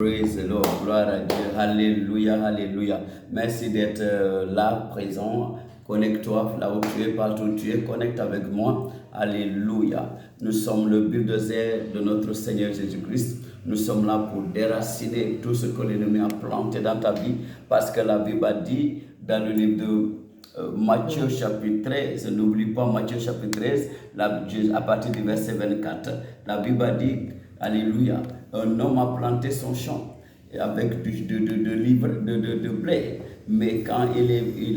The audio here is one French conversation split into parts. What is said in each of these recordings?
Praise the Lord, gloire à Dieu, alléluia, alléluia. Merci d'être là, présent. Connecte-toi là où tu es, partout où tu es, connecte avec moi. Alléluia. Nous sommes le bulldozer de notre Seigneur Jésus-Christ. Nous sommes là pour déraciner tout ce que l'ennemi a planté dans ta vie. Parce que la Bible a dit dans le livre de Matthieu chapitre 13, n'oublie pas Matthieu chapitre 13, à partir du verset 24, la Bible a dit, alléluia, un homme a planté son champ avec de blé, mais quand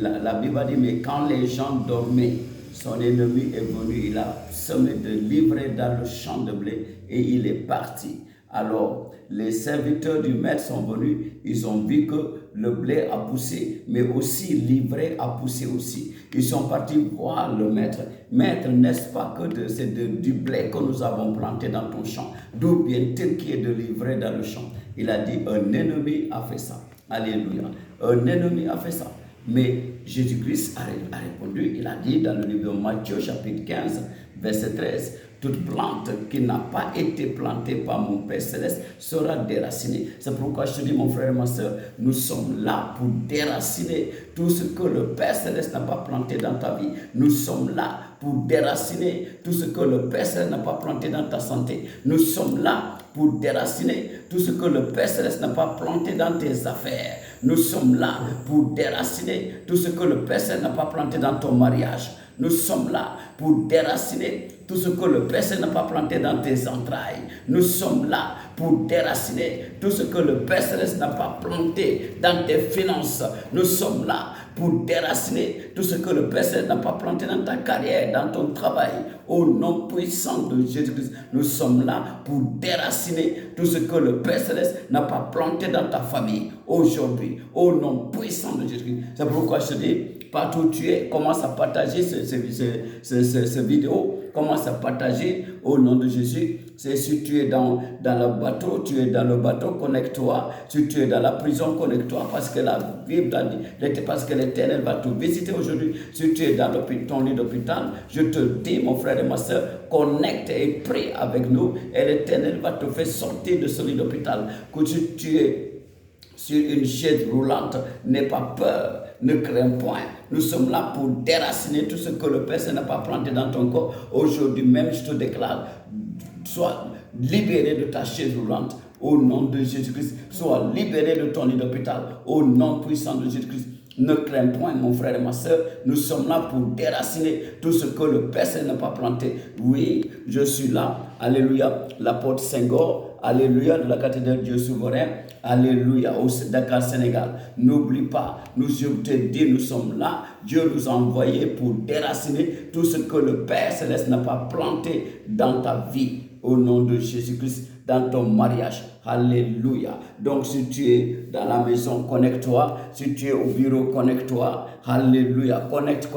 la Bible a dit, mais quand les gens dormaient, son ennemi est venu, il a semé de livret dans le champ de blé et il est parti. Alors, les serviteurs du maître sont venus, ils ont vu que le blé a poussé, mais aussi l'ivraie a poussé aussi. Ils sont partis voir le maître. Maître, n'est-ce pas que c'est du blé que nous avons planté dans ton champ? D'où vient-il qu'il y ait de l'ivraie dans le champ? Il a dit, un ennemi a fait ça. Alléluia. Un ennemi a fait ça. Mais Jésus-Christ a répondu, il a dit dans le livre de Matthieu chapitre 15, verset 13, toute plante qui n'a pas été plantée par mon Père Céleste sera déracinée. C'est pourquoi je te dis, mon frère et ma soeur, nous sommes là pour déraciner tout ce que le Père Céleste n'a pas planté dans ta vie. Nous sommes là pour déraciner tout ce que le Père Céleste n'a pas planté dans ta santé. Nous sommes là pour déraciner tout ce que le Père Céleste n'a pas planté dans tes affaires. Nous sommes là pour déraciner tout ce que le Père Céleste n'a pas planté dans ton mariage. Nous sommes là pour déraciner tout ce que le Père Céleste n'a pas planté dans tes entrailles. Nous sommes là pour déraciner tout ce que le Père Céleste n'a pas planté dans tes finances. Nous sommes là pour déraciner tout ce que le Père Céleste n'a pas planté dans ta carrière, dans ton travail. Au nom puissant de Jésus-Christ, nous sommes là pour déraciner tout ce que le Père Céleste n'a pas planté dans ta famille. Aujourd'hui, au nom puissant de Jésus-Christ. C'est pourquoi je te dis, partout où tu es, commence à partager ce vidéo. Commence à partager au nom de Jésus. C'est si tu es dans le bateau, connecte-toi. Si tu es dans la prison, connecte-toi parce que la Bible a dit, parce que l'Éternel va te visiter aujourd'hui. Si tu es dans ton lit d'hôpital, je te dis, mon frère et ma soeur, connecte et prie avec nous et l'Éternel va te faire sortir de ce lit d'hôpital. Que si tu es sur une chaise roulante, n'aie pas peur, ne crains point. Nous sommes là pour déraciner tout ce que le Père n'a pas planté dans ton corps. Aujourd'hui même, je te déclare, sois libéré de ta chaise roulante au nom de Jésus-Christ. Sois libéré de ton lit d'hôpital au nom puissant de Jésus-Christ. Ne crains point, mon frère et ma soeur. Nous sommes là pour déraciner tout ce que le Père n'a pas planté. Oui, je suis là. Alléluia. L'apôtre Senghor. Alléluia. De la cathédrale Dieu souverain. Alléluia. Au Dakar, Sénégal. N'oublie pas. Je te dis, nous sommes là. Dieu nous a envoyés pour déraciner tout ce que le Père Céleste n'a pas planté dans ta vie. Au nom de Jésus-Christ, dans ton mariage. Alléluia. Donc, si tu es dans la maison, connecte-toi. Si tu es au bureau, connecte-toi. Alléluia. Connecte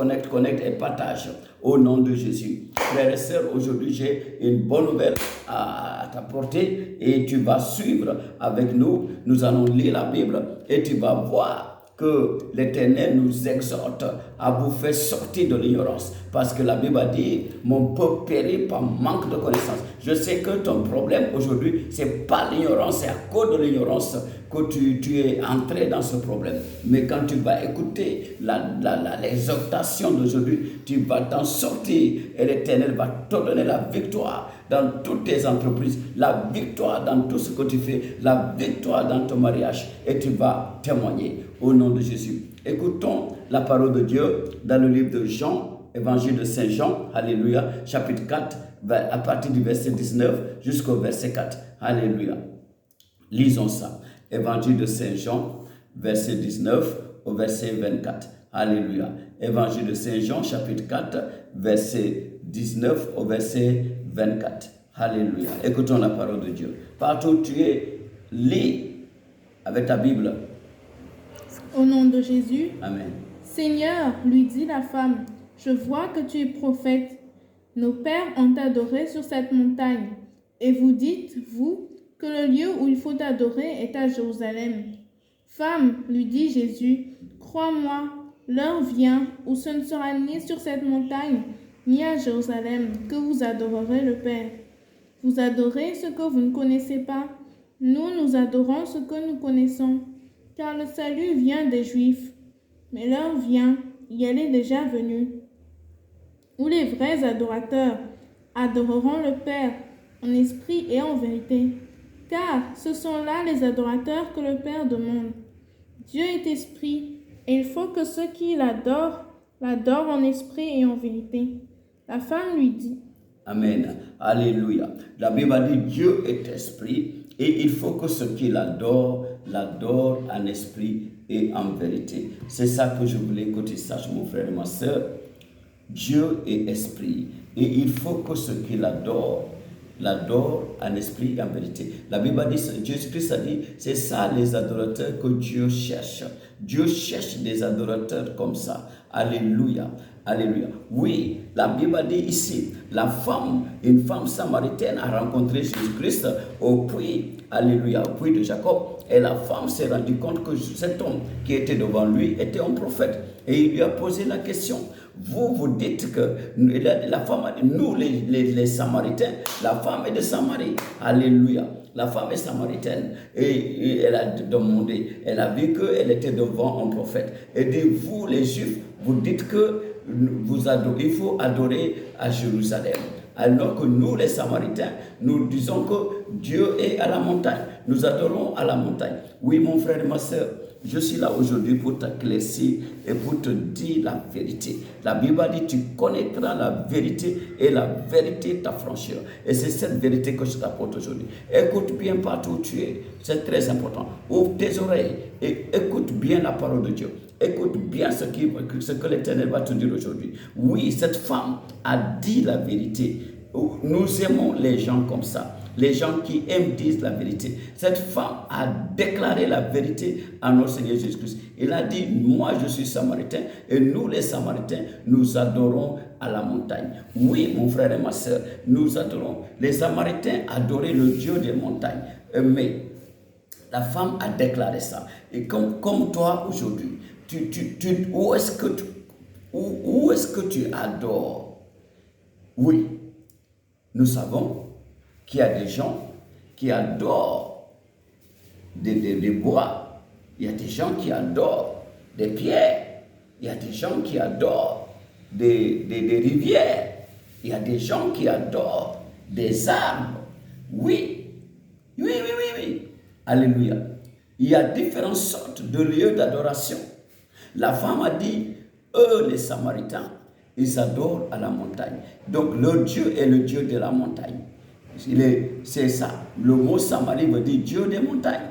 et partage. Au nom de Jésus. Frères et sœurs, aujourd'hui, j'ai une bonne nouvelle à t'apporter et tu vas suivre avec nous. Nous allons lire la Bible et tu vas voir que l'Éternel nous exhorte à vous faire sortir de l'ignorance. Parce que la Bible a dit, mon peuple périt par manque de connaissance. Je sais que ton problème aujourd'hui, ce n'est pas l'ignorance, c'est à cause de l'ignorance que tu es entré dans ce problème. Mais quand tu vas écouter l'exhortation d'aujourd'hui, tu vas t'en sortir et l'Éternel va te donner la victoire dans toutes tes entreprises, la victoire dans tout ce que tu fais, la victoire dans ton mariage et tu vas témoigner au nom de Jésus. Écoutons la parole de Dieu dans le livre de Jean, Évangile de Saint Jean, alléluia, chapitre 4, à partir du verset 19 jusqu'au verset 4. Alléluia. Lisons ça. Évangile de Saint Jean, verset 19 au verset 24. Alléluia. Évangile de Saint Jean, chapitre 4, verset 19 au verset 24. Alléluia. Écoutons la parole de Dieu. Partout où tu es, lis avec ta Bible. Au nom de Jésus. Amen. Seigneur, lui dit la femme, je vois que tu es prophète. Nos pères ont adoré sur cette montagne. Et vous dites, vous, que le lieu où il faut adorer est à Jérusalem. Femme, lui dit Jésus, crois-moi, l'heure vient où ce ne sera ni sur cette montagne, ni à Jérusalem que vous adorerez le Père. Vous adorez ce que vous ne connaissez pas. nous adorons ce que nous connaissons, car le salut vient des Juifs. Mais l'heure vient, et elle est déjà venue, où les vrais adorateurs adoreront le Père en esprit et en vérité, car ce sont là les adorateurs que le Père demande. Dieu est esprit, et il faut que ceux qui l'adorent en esprit et en vérité. La femme lui dit, Amen. Alléluia. La Bible dit Dieu est esprit et il faut que ceux qui l'adorent en esprit et en vérité. C'est ça que je voulais que tu saches, mon frère et ma soeur. Dieu est esprit et il faut que ceux qui l'adorent en esprit et en vérité. La Bible dit, Jésus-Christ a dit, c'est ça les adorateurs que Dieu cherche. Dieu cherche des adorateurs comme ça. Alléluia. Alléluia. Oui, la Bible dit ici, une femme samaritaine a rencontré Jésus-Christ au puits, alléluia, au puits de Jacob. Et la femme s'est rendue compte que cet homme qui était devant lui était un prophète. Et il lui a posé la question. Vous dites que la femme a dit, nous les Samaritains, la femme est de Samarie. Alléluia. La femme est samaritaine et elle a demandé, elle a vu qu'elle était devant un prophète. Et dit, vous les Juifs, vous dites que il faut adorer à Jérusalem. Alors que nous, les Samaritains, nous disons que Dieu est à la montagne. Nous adorons à la montagne. Oui, mon frère et ma soeur, je suis là aujourd'hui pour t'éclaircir et pour te dire la vérité. La Bible dit, tu connaîtras la vérité et la vérité t'affranchira. Et c'est cette vérité que je t'apporte aujourd'hui. Écoute bien partout où tu es. C'est très important. Ouvre tes oreilles et écoute bien la parole de Dieu. Écoute bien ce que l'Éternel va te dire aujourd'hui. Oui, cette femme a dit la vérité. Nous aimons les gens comme ça. Les gens qui aiment disent la vérité. Cette femme a déclaré la vérité à notre Seigneur Jésus-Christ. Il a dit, moi je suis samaritain et nous les samaritains, nous adorons à la montagne. Oui, mon frère et ma soeur, nous adorons. Les samaritains adoraient le Dieu des montagnes. Mais la femme a déclaré ça. Et comme toi aujourd'hui, où est-ce que tu adores? Oui, nous savons qu'il y a des gens qui adorent des bois, il y a des gens qui adorent des pierres, il y a des gens qui adorent des rivières, il y a des gens qui adorent des arbres. Oui. Alléluia. Il y a différentes sortes de lieux d'adoration. La femme a dit, eux les Samaritains, ils adorent à la montagne. Donc leur Dieu est le Dieu de la montagne. C'est ça. Le mot Samarie veut dire Dieu des montagnes.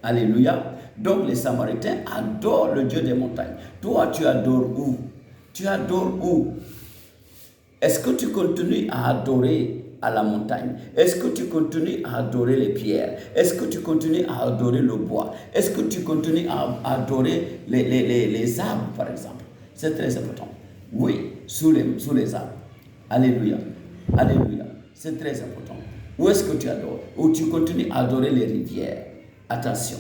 Alléluia. Donc les Samaritains adorent le Dieu des montagnes. Toi, tu adores où? Tu adores où? Est-ce que tu continues à adorer à la montagne? Est-ce que tu continues à adorer les pierres? Est-ce que tu continues à adorer le bois? Est-ce que tu continues à adorer les arbres, par exemple? C'est très important. Oui, sous les arbres. Alléluia. Alléluia. C'est très important. Où est-ce que tu adores? Ou tu continues à adorer les rivières? Attention.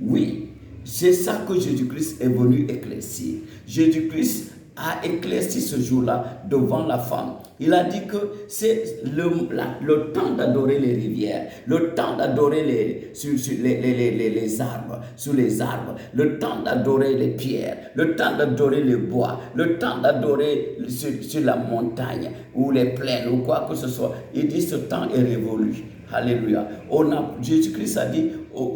Oui, c'est ça que Jésus-Christ est venu éclaircir. Jésus-Christ a éclairci ce jour-là devant la femme. Il a dit que c'est le temps d'adorer les rivières, le temps d'adorer les arbres, sur les arbres, le temps d'adorer les pierres, le temps d'adorer le bois, le temps d'adorer sur la montagne ou les plaines ou quoi que ce soit. Il dit ce temps est révolu. Alléluia. Jésus-Christ a dit,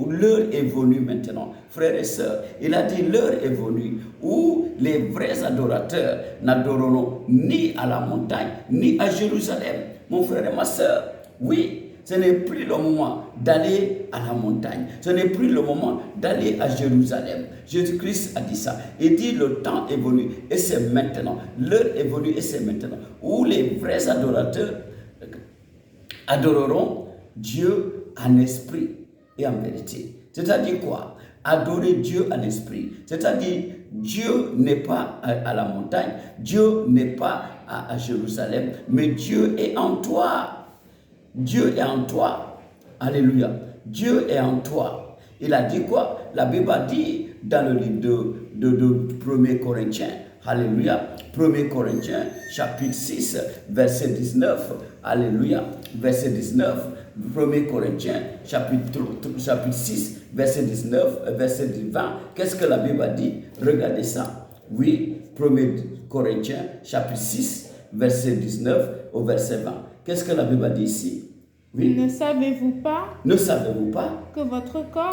l'heure est venue maintenant. Frères et sœurs, il a dit, l'heure est venue où les vrais adorateurs n'adoreront ni à la montagne, ni à Jérusalem. Mon frère et ma sœur, oui, ce n'est plus le moment d'aller à la montagne. Ce n'est plus le moment d'aller à Jérusalem. Jésus-Christ a dit ça. Il dit, le temps est venu et c'est maintenant. L'heure est venue et c'est maintenant. Où les vrais adorateurs adoreront Dieu en esprit et en vérité. C'est-à-dire quoi? Adorer Dieu en esprit. C'est-à-dire, Dieu n'est pas à la montagne, Dieu n'est pas à Jérusalem, mais Dieu est en toi. Dieu est en toi. Alléluia. Dieu est en toi. Il a dit quoi? La Bible a dit dans le livre de 1 Corinthiens, Alléluia. 1 Corinthiens, chapitre 6, verset 19. Alléluia. Verset 19. 1 Corinthiens, chapitre 6, verset 19, verset 20. Qu'est-ce que la Bible a dit? Regardez ça. Oui, 1 Corinthiens, chapitre 6, verset 19 au verset 20. Qu'est-ce que la Bible a dit ici? Oui. Ne savez-vous pas que votre corps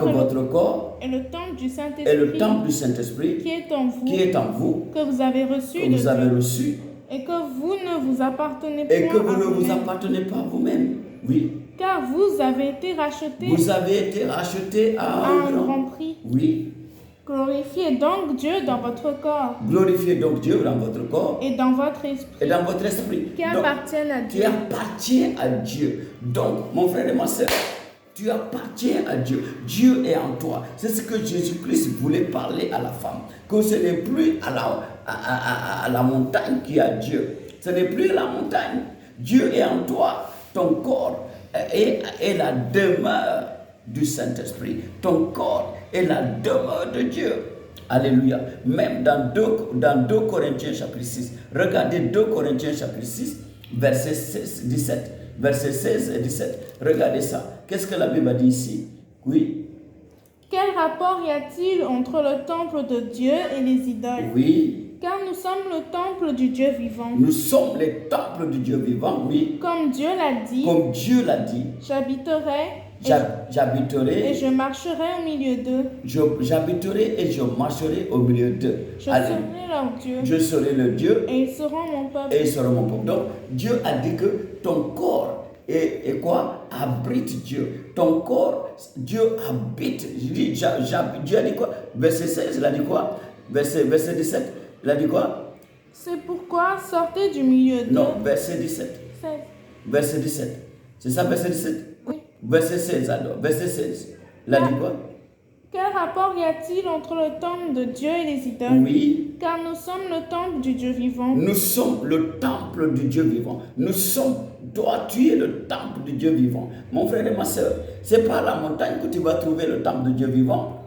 corps est le temple du Saint-Esprit, est le temple du Saint-Esprit qui est en vous, que que vous avez reçu de vous avez Dieu, reçu et que vous ne vous appartenez et que point vous à ne vous vous-même, appartenez pas à vous-même. Oui. car vous avez été rachetés Vous avez été racheté à à un un grand. grand prix. Oui. Glorifiez donc Dieu dans votre corps Glorifiez donc Dieu dans votre corps et dans votre esprit, et dans votre esprit. qui Donc, appartiennent à tu Dieu. appartiens à Dieu. Donc, mon frère et ma soeur, tu appartiens à Dieu. Dieu est en toi. C'est ce que Jésus-Christ voulait parler à la femme. Que ce n'est plus à la montagne qui a Dieu. Ce n'est plus la montagne. Dieu est en toi. Ton corps est la demeure du Saint-Esprit. Ton corps est la demeure de Dieu. Alléluia. Même dans 2 Corinthiens chapitre 6. Regardez 2 Corinthiens chapitre 6, verset 16, 17. Verset 16 et 17. Regardez ça. Qu'est-ce que la Bible a dit ici? Oui. Quel rapport y a-t-il entre le temple de Dieu et les idoles? Oui. Car nous sommes le temple du Dieu vivant. Nous sommes les temples du Dieu vivant. Oui. Comme Dieu l'a dit, Comme Dieu l'a dit. j'habiterai et J'habiterai. je marcherai au milieu d'eux. J'habiterai et je marcherai au milieu d'eux. Je Allez. serai leur Dieu Je serai le Dieu et ils seront mon peuple. et ils seront mon peuple. Donc, Dieu a dit que ton corps est quoi? Abrite Dieu. Ton corps, Dieu habite. Dieu a dit quoi? Verset 16, il a dit quoi? Verset 17, il a dit quoi? C'est pourquoi sortez du milieu d'eux. Non, verset 17. 16. Verset 17. C'est ça, verset 17? Oui. Verset 16 alors. Verset 16. Il a dit quoi? Quel rapport y a-t-il entre le temple de Dieu et les idoles? Oui. Car nous sommes le temple du Dieu vivant. Nous sommes le temple du Dieu vivant. Nous sommes, toi, tu es le temple du Dieu vivant. Mon frère et ma soeur, c'est pas à la montagne que tu vas trouver le temple de Dieu vivant.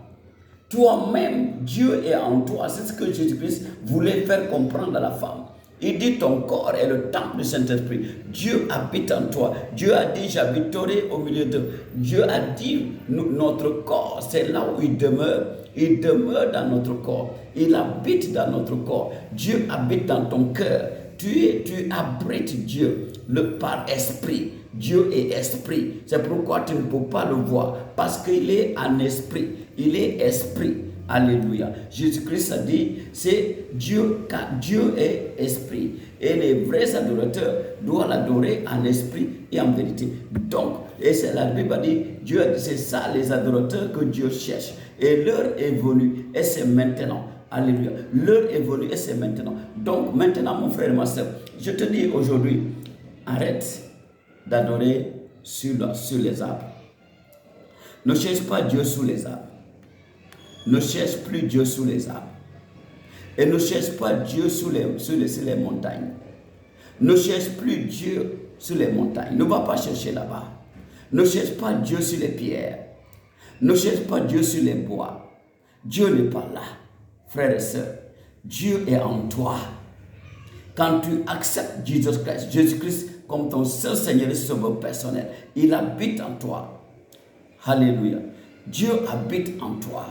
Toi-même, Dieu est en toi. C'est ce que Jésus-Christ voulait faire comprendre à la femme. Il dit ton corps est le temple du Saint-Esprit. Dieu habite en toi. Dieu a dit j'habiterai au milieu d'eux. Dieu a dit notre corps, c'est là où il demeure. Il demeure dans notre corps. Il habite dans notre corps. Dieu habite dans ton cœur. Tu abrites Dieu par esprit. Dieu est esprit. C'est pourquoi tu ne peux pas le voir. Parce qu'il est en esprit. Il est esprit. Alléluia. Jésus-Christ a dit, c'est Dieu, car Dieu est esprit. Et les vrais adorateurs doivent l'adorer en esprit et en vérité. Donc, et c'est la Bible a dit, Dieu a dit, c'est ça les adorateurs que Dieu cherche. Et l'heure est venue, et c'est maintenant. Alléluia. L'heure est venue, et c'est maintenant. Donc, maintenant, mon frère et ma soeur, je te dis aujourd'hui, arrête d'adorer sur les arbres. Ne cherche pas Dieu sous les arbres. Ne cherche plus Dieu sous les arbres. Et ne cherche pas Dieu sur les montagnes. Ne cherche plus Dieu sur les montagnes. Ne va pas chercher là-bas. Ne cherche pas Dieu sur les pierres. Ne cherche pas Dieu sur les bois. Dieu n'est pas là. Frères et sœurs, Dieu est en toi. Quand tu acceptes Jésus-Christ comme ton seul Seigneur et Sauveur personnel, il habite en toi. Alléluia. Dieu habite en toi.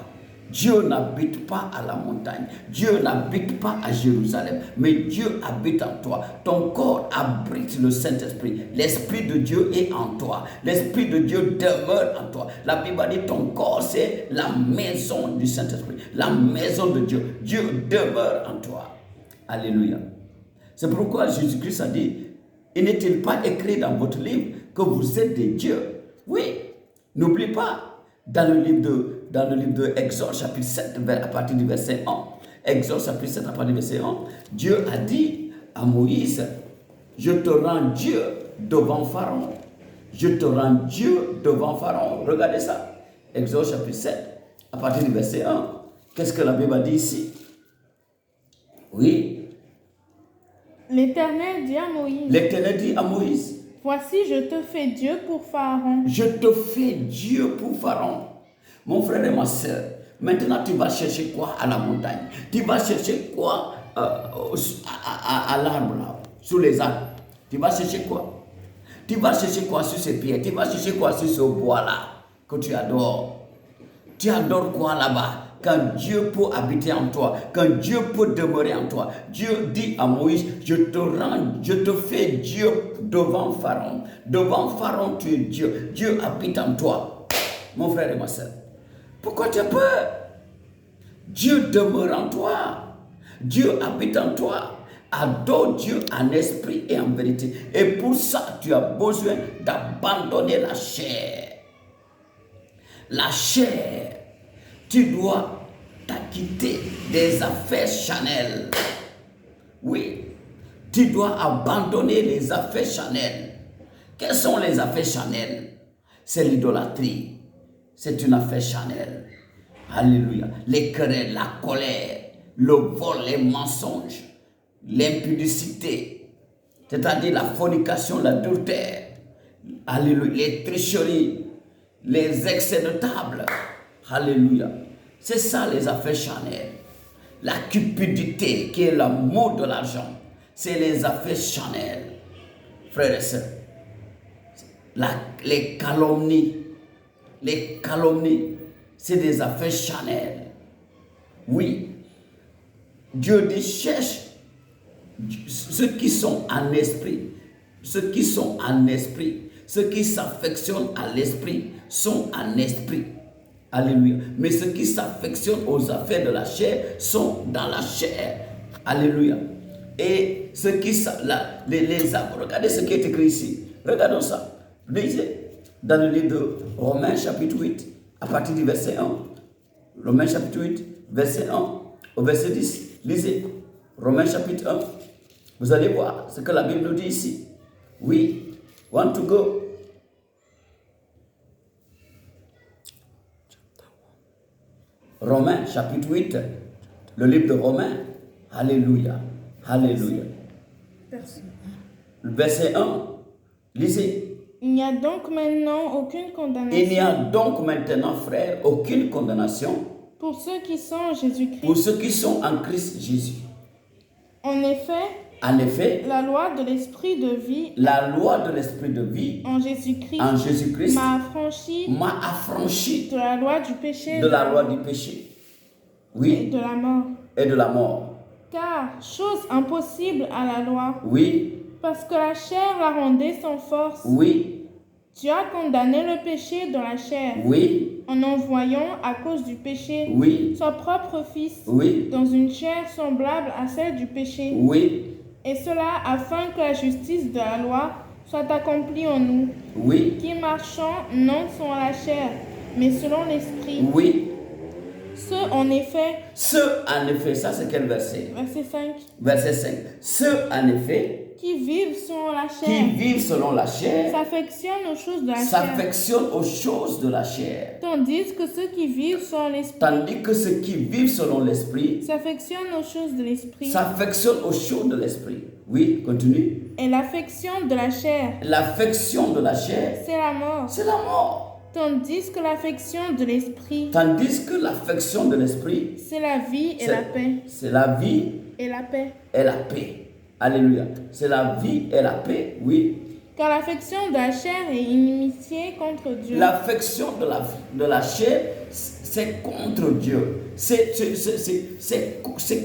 Dieu n'habite pas à la montagne. Dieu n'habite pas à Jérusalem. Mais Dieu habite en toi. Ton corps abrite le Saint-Esprit. L'Esprit de Dieu est en toi. L'Esprit de Dieu demeure en toi. La Bible dit ton corps, c'est la maison du Saint-Esprit. La maison de Dieu. Dieu demeure en toi. Alléluia. C'est pourquoi Jésus-Christ a dit, il n'est-il pas écrit dans votre livre que vous êtes des dieux? Oui. N'oublie pas, dans le livre de Exode chapitre 7, à partir du verset 1, Exode chapitre 7, à partir du verset 1, Dieu a dit à Moïse, je te rends Dieu devant Pharaon. Je te rends Dieu devant Pharaon. Regardez ça. Exode chapitre 7, à partir du verset 1. Qu'est-ce que la Bible a dit ici? Oui. L'Éternel dit à Moïse. L'Éternel dit à Moïse. Voici, je te fais Dieu pour Pharaon. Je te fais Dieu pour Pharaon. Mon frère et ma soeur, maintenant tu vas chercher quoi à la montagne? Tu vas chercher quoi à l'arbre, là, sous les arbres. Tu vas chercher quoi? Tu vas chercher quoi sur ces pierres? Tu vas chercher quoi sur ce bois-là que tu adores? Tu adores quoi là-bas? Quand Dieu peut habiter en toi, quand Dieu peut demeurer en toi, Dieu dit à Moïse, je te fais Dieu devant Pharaon. Devant Pharaon, tu es Dieu. Dieu habite en toi. Mon frère et ma soeur, pourquoi tu as peur? Dieu demeure en toi. Dieu habite en toi. Adore Dieu en esprit et en vérité. Et pour ça, tu as besoin d'abandonner la chair. La chair. Tu dois t'acquitter des affaires charnelles. Oui, tu dois abandonner les affaires charnelles. Quelles sont les affaires charnelles? C'est l'idolâtrie. C'est une affaire charnelle. Alléluia. Les querelles, la colère, le vol, les mensonges, l'impudicité, c'est-à-dire la fornication, l'adultère. Alléluia. Les tricheries, les excès de table. Alléluia. C'est ça les affaires charnelles. La cupidité qui est l'amour de l'argent. C'est les affaires charnelles. Frères et sœurs. Les calomnies. Les calomnies. C'est des affaires charnelles. Oui. Dieu dit cherche ceux qui sont en esprit. Ceux qui sont en esprit. Ceux qui s'affectionnent à l'esprit sont en esprit. Alléluia. Mais ceux qui s'affectionnent aux affaires de la chair sont dans la chair. Alléluia. Et ceux qui regardez ce qui est écrit ici. Regardons ça. Lisez dans le livre de Romains chapitre 8, à partir du verset 1. Romains chapitre 8, verset 1 au verset 10. Lisez. Romains chapitre 1. Vous allez voir ce que la Bible nous dit ici. Oui. Want to go? Romains chapitre 8, le livre de Romains. Alléluia. Alléluia. Le verset 1. Lisez. Il n'y a donc maintenant aucune condamnation. Il n'y a donc maintenant, frère, aucune condamnation pour ceux qui sont en Jésus-Christ. Pour ceux qui sont en Christ Jésus. En effet, la loi de l'esprit de vie en Jésus-Christ m'a affranchi de la loi du péché oui, et de la mort. Et de la mort. Car, chose impossible à la loi, oui, parce que la chair la rendait sans force, oui, Dieu a condamné le péché dans la chair, oui, en envoyant à cause du péché oui, son propre Fils oui, dans une chair semblable à celle du péché. Oui. Et cela afin que la justice de la loi soit accomplie en nous, oui, qui marchons non selon la chair, mais selon l'esprit. Oui. Ceux en effet, ça c'est quel verset? Verset 5. Verset 5. Ceux en effet qui vivent selon la chair, s'affectionnent aux choses de la chair. Tandis que ceux qui vivent selon l'esprit, s'affectionnent aux choses de l'esprit. Oui, continue. Et l'affection de la chair, c'est la mort. Tandis que l'affection de l'esprit, c'est la vie et la paix. C'est la vie et la paix. Alléluia. C'est la vie et la paix, oui. Car l'affection de la chair est inimitié contre Dieu. L'affection de la chair, c'est contre Dieu. C'est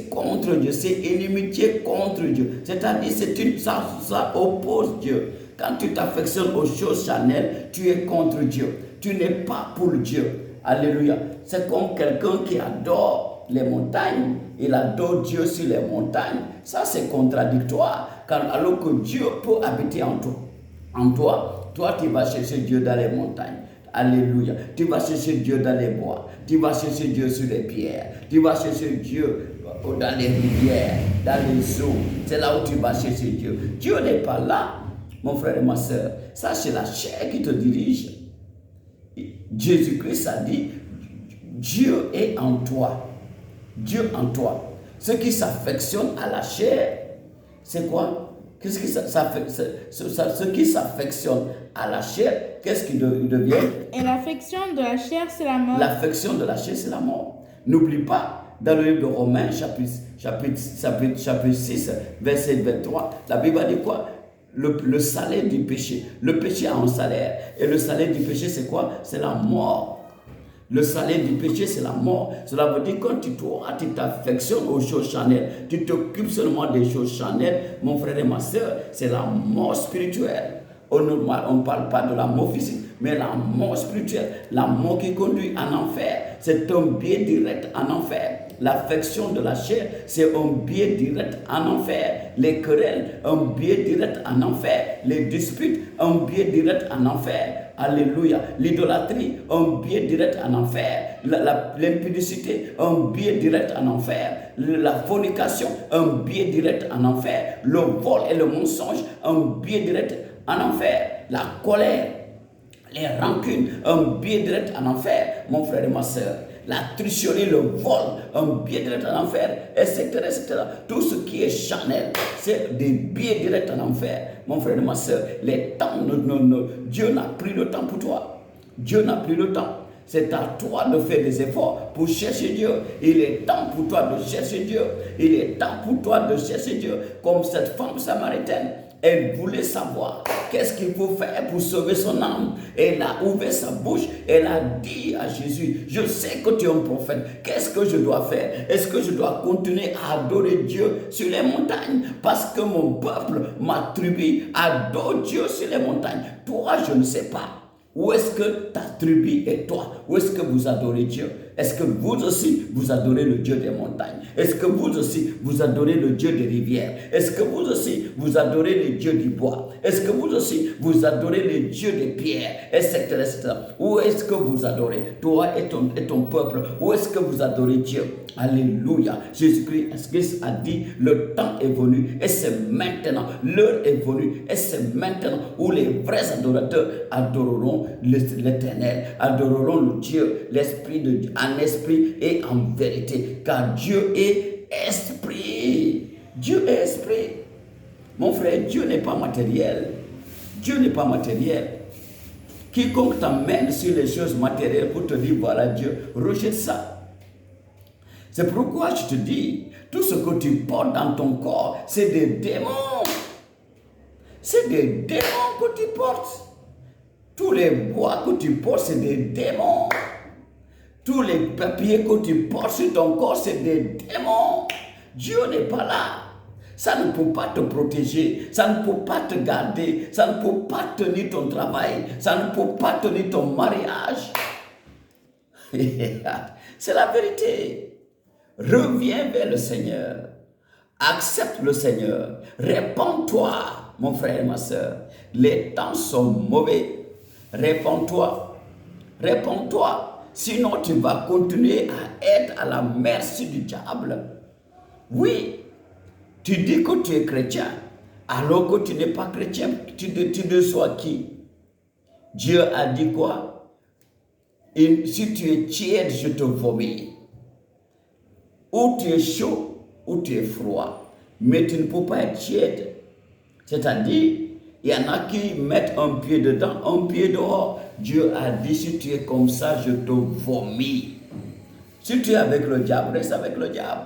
contre Dieu. C'est inimitié contre Dieu. C'est-à-dire, ça oppose Dieu. Quand tu t'affectionnes aux choses charnelles, tu es contre Dieu. Tu n'es pas pour Dieu. Alléluia. C'est comme quelqu'un qui adore les montagnes. Il adore Dieu sur les montagnes. Ça, c'est contradictoire. Alors que Dieu peut habiter en toi. Toi, tu vas chercher Dieu dans les montagnes. Alléluia. Tu vas chercher Dieu dans les bois. Tu vas chercher Dieu sur les pierres. Tu vas chercher Dieu dans les rivières, dans les eaux. C'est là où tu vas chercher Dieu. Dieu n'est pas là, mon frère et ma soeur. Ça, c'est la chair qui te dirige. Jésus-Christ a dit, Dieu est en toi. Dieu en toi. Ceux qui s'affectionnent à la chair, c'est quoi? Ceux qui s'affectionnent à la chair, qu'est-ce qu'ils deviennent? Et l'affection de la chair, c'est la mort. L'affection de la chair, c'est la mort. N'oublie pas, dans le livre de Romains, chapitre 6, verset 23, la Bible dit quoi? Le salaire du péché. Le péché a un salaire. Et le salaire du péché, c'est quoi? C'est la mort. Le salaire du péché, c'est la mort. Cela veut dire que quand tu t'affectionnes aux choses charnelles, tu t'occupes seulement des choses charnelles, mon frère et ma soeur, c'est la mort spirituelle. On ne parle pas de la mort physique, mais la mort spirituelle, la mort qui conduit en enfer, c'est un biais direct en enfer. L'affection de la chair, c'est un biais direct en enfer. Les querelles, un biais direct en enfer. Les disputes, un biais direct en enfer. Alléluia. L'idolâtrie, un biais direct en enfer. L'impudicité, un biais direct en enfer. La fornication, un biais direct en enfer. Le vol et le mensonge, un biais direct en enfer. La colère, les rancunes, un biais direct en enfer, mon frère et ma soeur. La tricherie, le vol, un biais direct en enfer, etc., etc. Tout ce qui est charnel, c'est des biais directs en enfer. Mon frère et ma soeur, les temps, Dieu n'a plus le temps pour toi. Dieu n'a plus le temps. C'est à toi de faire des efforts pour chercher Dieu. Il est temps pour toi de chercher Dieu. Il est temps pour toi de chercher Dieu. Comme cette femme samaritaine. Elle voulait savoir qu'est-ce qu'il faut faire pour sauver son âme. Elle a ouvert sa bouche. Elle a dit à Jésus, je sais que tu es un prophète. Qu'est-ce que je dois faire? Est-ce que je dois continuer à adorer Dieu sur les montagnes? Parce que mon peuple, ma tribu, adore Dieu sur les montagnes. Toi, je ne sais pas. Où est-ce que ta tribu et toi, où est-ce que vous adorez Dieu? Est-ce que vous aussi, vous adorez le Dieu des montagnes? Est-ce que vous aussi, vous adorez le Dieu des rivières? Est-ce que vous aussi, vous adorez le Dieu du bois? Est-ce que vous aussi, vous adorez le Dieu des pierres? Etc. etc. Où est-ce que vous adorez? Toi et ton peuple, où est-ce que vous adorez Dieu? Alléluia. Jésus-Christ a dit, le temps est venu et c'est maintenant. L'heure est venue et c'est maintenant où les vrais adorateurs adoreront l'Éternel, adoreront le Dieu, l'Esprit de Dieu, en esprit et en vérité. Car Dieu est esprit. Dieu est esprit. Mon frère, Dieu n'est pas matériel. Dieu n'est pas matériel. Quiconque t'amène sur les choses matérielles pour te dire voilà Dieu, rejette ça. C'est pourquoi je te dis, tout ce que tu portes dans ton corps, c'est des démons. C'est des démons que tu portes. Tous les bois que tu portes, c'est des démons. Tous les papiers que tu portes sur ton corps, c'est des démons. Dieu n'est pas là. Ça ne peut pas te protéger, ça ne peut pas te garder, ça ne peut pas tenir ton travail, ça ne peut pas tenir ton mariage. C'est la vérité. Reviens vers le Seigneur. Accepte le Seigneur. Répands-toi, mon frère et ma soeur. Les temps sont mauvais. Répands-toi. Répands-toi. Sinon, tu vas continuer à être à la merci du diable. Oui, tu dis que tu es chrétien, alors que tu n'es pas chrétien. Tu ne sois qui? Dieu a dit quoi? Et si tu es tiède, je te vomis. Ou tu es chaud, ou tu es froid. Mais tu ne peux pas être tiède. C'est-à-dire, il y en a qui mettent un pied dedans, un pied dehors. Dieu a dit, si tu es comme ça, je te vomis. Si tu es avec le diable, reste avec le diable.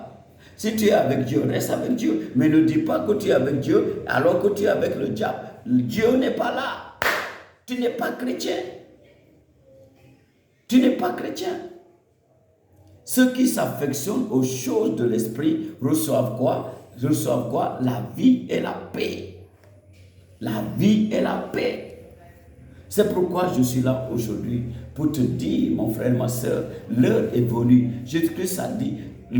Si tu es avec Dieu, reste avec Dieu. Mais ne dis pas que tu es avec Dieu alors que tu es avec le diable. Dieu n'est pas là. Tu n'es pas chrétien. Tu n'es pas chrétien. Ceux qui s'affectionnent aux choses de l'esprit reçoivent quoi? Reçoivent quoi? La vie et la paix. La vie et la paix. C'est pourquoi je suis là aujourd'hui pour te dire, mon frère, ma soeur, l'heure est venue. Jésus-Christ a dit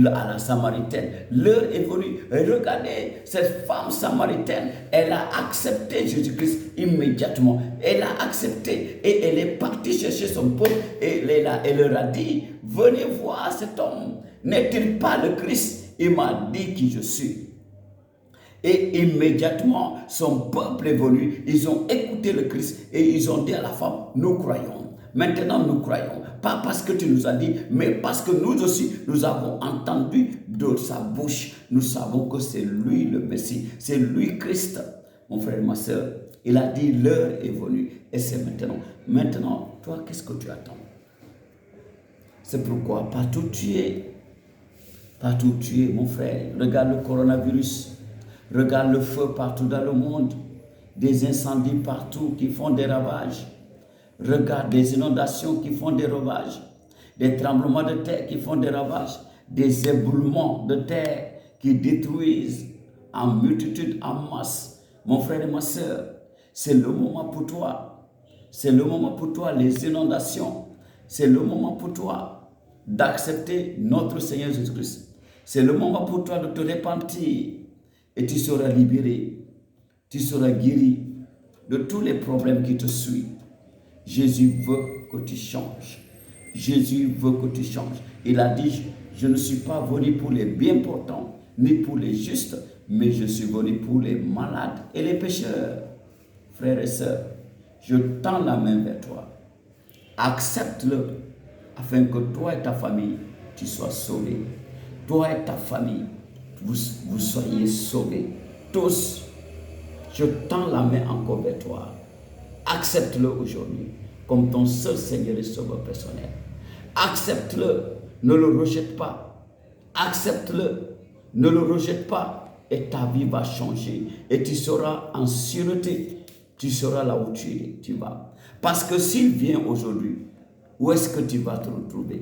à la Samaritaine, l'heure est venue. Et regardez, cette femme samaritaine, elle a accepté Jésus-Christ immédiatement. Elle a accepté et elle est partie chercher son peuple et elle leur a dit, venez voir cet homme. N'est-il pas le Christ? Il m'a dit qui je suis. Et immédiatement, son peuple est venu, ils ont écouté le Christ et ils ont dit à la femme, nous croyons. Maintenant, nous croyons. Pas parce que tu nous as dit, mais parce que nous aussi, nous avons entendu de sa bouche. Nous savons que c'est lui le Messie, c'est lui Christ. Mon frère et ma soeur, il a dit, l'heure est venue et c'est maintenant. Maintenant, toi, qu'est-ce que tu attends? C'est pourquoi partout où tu es, Partout où tu es, mon frère, regarde le coronavirus, regarde le feu partout dans le monde, des incendies partout qui font des ravages. Regarde des inondations qui font des ravages, des tremblements de terre qui font des ravages, des éboulements de terre qui détruisent en multitude, en masse. Mon frère et ma soeur, c'est le moment pour toi. C'est le moment pour toi, les inondations. C'est le moment pour toi d'accepter notre Seigneur Jésus-Christ. C'est le moment pour toi de te repentir et tu seras libéré. Tu seras guéri de tous les problèmes qui te suivent. Jésus veut que tu changes. Jésus veut que tu changes. Il a dit, je ne suis pas venu pour les bien portants, ni pour les justes, mais je suis venu pour les malades et les pécheurs. Frères et sœurs, je tends la main vers toi. Accepte-le, afin que toi et ta famille, tu sois sauvés. Toi et ta famille, vous soyez sauvés. Tous, je tends la main encore vers toi. Accepte-le aujourd'hui comme ton seul Seigneur et Sauveur personnel. Accepte-le, ne le rejette pas. Accepte-le, ne le rejette pas et ta vie va changer et tu seras en sûreté. Tu seras là où tu vas. Parce que s'il vient aujourd'hui, où est-ce que tu vas te retrouver?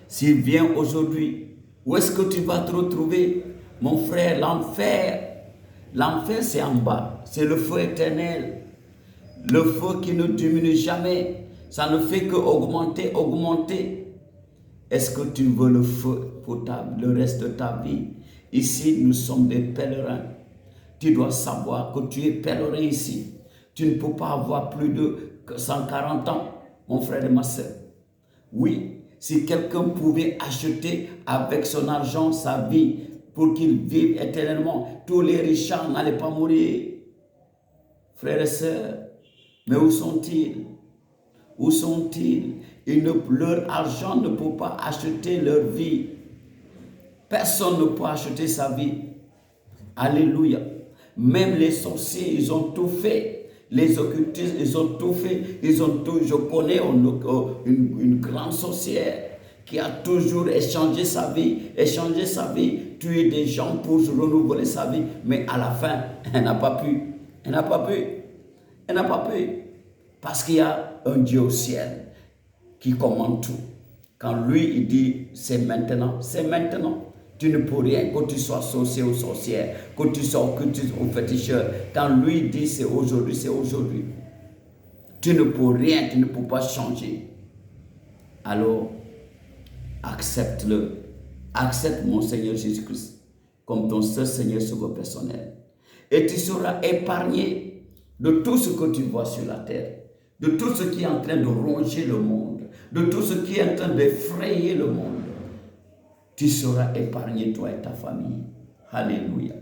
S'il vient aujourd'hui, où est-ce que tu vas te retrouver? Mon frère, l'enfer c'est en bas, c'est le feu éternel. Le feu qui ne diminue jamais, ça ne fait que augmenter, augmenter. Est-ce que tu veux le feu pour le reste de ta vie? Ici, nous sommes des pèlerins. Tu dois savoir que tu es pèlerin ici. Tu ne peux pas avoir plus de 140 ans, mon frère et ma soeur. Oui, si quelqu'un pouvait acheter avec son argent sa vie pour qu'il vive éternellement, tous les riches n'allaient pas mourir. Frères et sœurs, mais où sont-ils? Où sont-ils? Leur argent ne peut pas acheter leur vie. Personne ne peut acheter sa vie. Alléluia. Même les sorciers, ils ont tout fait. Les occultistes, ils ont tout fait. Ils ont tout. Je connais une grande sorcière qui a toujours échangé sa vie, tué des gens pour renouveler sa vie. Mais à la fin, elle n'a pas pu. Elle n'a pas pu. Elle n'a pas pu. Parce qu'il y a un Dieu au ciel qui commande tout. Quand lui, il dit, c'est maintenant, c'est maintenant. Tu ne peux rien, que tu sois sorcier ou sorcière, que tu sois occultiste ou féticheur. Quand lui dit, c'est aujourd'hui, c'est aujourd'hui. Tu ne peux rien, tu ne peux pas changer. Alors, accepte-le. Accepte mon Seigneur Jésus-Christ comme ton seul Seigneur Sauveur personnel. Et tu seras épargné de tout ce que tu vois sur la terre, de tout ce qui est en train de ronger le monde, de tout ce qui est en train d'effrayer le monde. Tu seras épargné, toi et ta famille. Alléluia.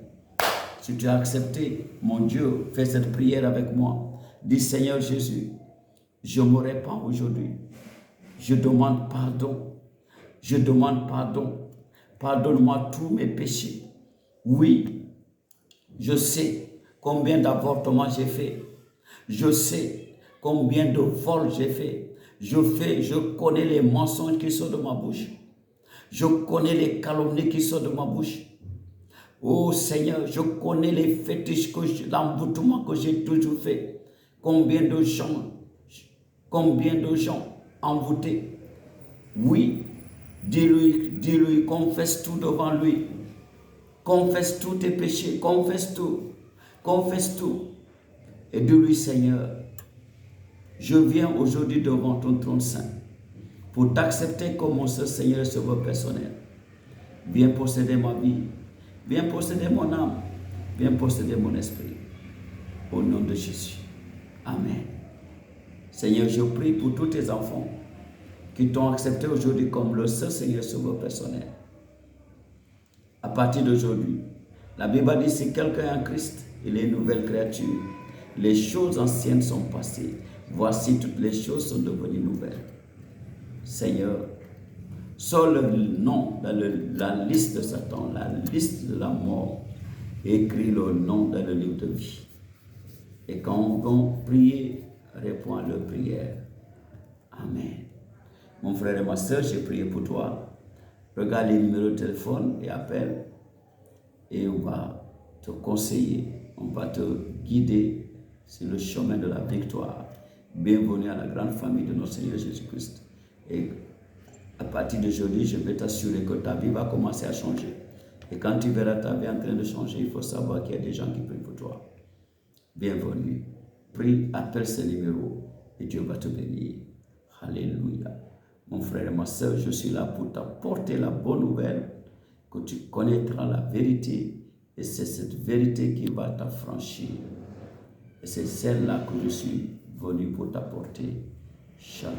Si tu as accepté, mon Dieu, fais cette prière avec moi. Dis, Seigneur Jésus, je me répands aujourd'hui. Je demande pardon. Je demande pardon. Pardonne-moi tous mes péchés. Oui, je sais combien d'avortements j'ai fait. Je sais combien de vols j'ai fait. Je connais les mensonges qui sont de ma bouche. Je connais les calomnies qui sont de ma bouche. Oh Seigneur, je connais les fétiches, l'emboutement que j'ai toujours fait. Combien de gens envoûtés. Oui, dis-lui, confesse tout devant lui. Confesse tous tes péchés, confesse tout. Et dis-lui, Seigneur, je viens aujourd'hui devant ton trône saint pour t'accepter comme mon seul Seigneur et Sauveur personnel. Viens posséder ma vie, viens posséder mon âme, viens posséder mon esprit. Au nom de Jésus. Amen. Seigneur, je prie pour tous tes enfants qui t'ont accepté aujourd'hui comme le seul Seigneur et Sauveur personnel. À partir d'aujourd'hui, la Bible dit, si quelqu'un est en Christ, il est une nouvelle créature. Les choses anciennes sont passées. Voici, toutes les choses sont devenues nouvelles. Seigneur, sors le nom dans la liste de Satan, la liste de la mort. Écris le nom dans le livre de vie. Et quand on va prier, réponds à leur prière. Amen. Mon frère et ma soeur, j'ai prié pour toi. Regarde les numéros de téléphone et appelle. Et on va te conseiller, on va te guider sur le chemin de la victoire. Bienvenue à la grande famille de notre Seigneur Jésus-Christ. Et à partir d'aujourd'hui, je vais t'assurer que ta vie va commencer à changer. Et quand tu verras ta vie en train de changer, il faut savoir qu'il y a des gens qui prient pour toi. Bienvenue. Prie, appelle ce numéro et Dieu va te bénir. Alléluia. Mon frère et ma soeur, je suis là pour t'apporter la bonne nouvelle, que tu connaîtras la vérité, et c'est cette vérité qui va t'affranchir. Et c'est celle-là que je suis venu pour t'apporter. Shalom.